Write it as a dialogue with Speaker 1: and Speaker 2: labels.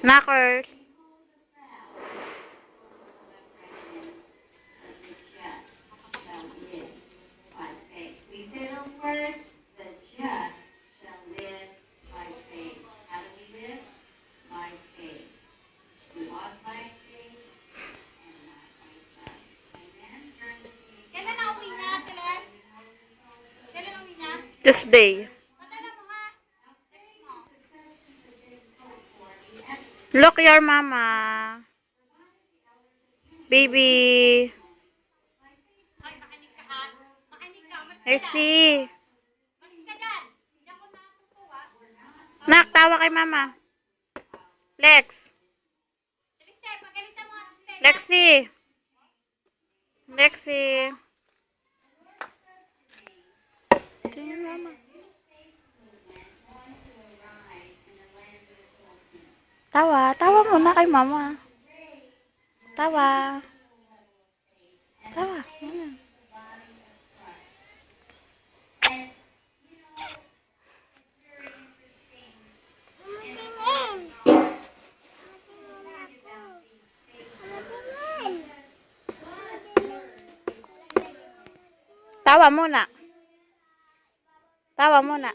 Speaker 1: Knockers. Tuesday. Look your mama. Baby. Mercy. Nak, tawa kay mama. Lex. Lexi. Lexi. Tingnan mama. Tawa. Tawa muna kay mama. Tawa. Tawa. Ayan. Tawa muna. Tawa muna.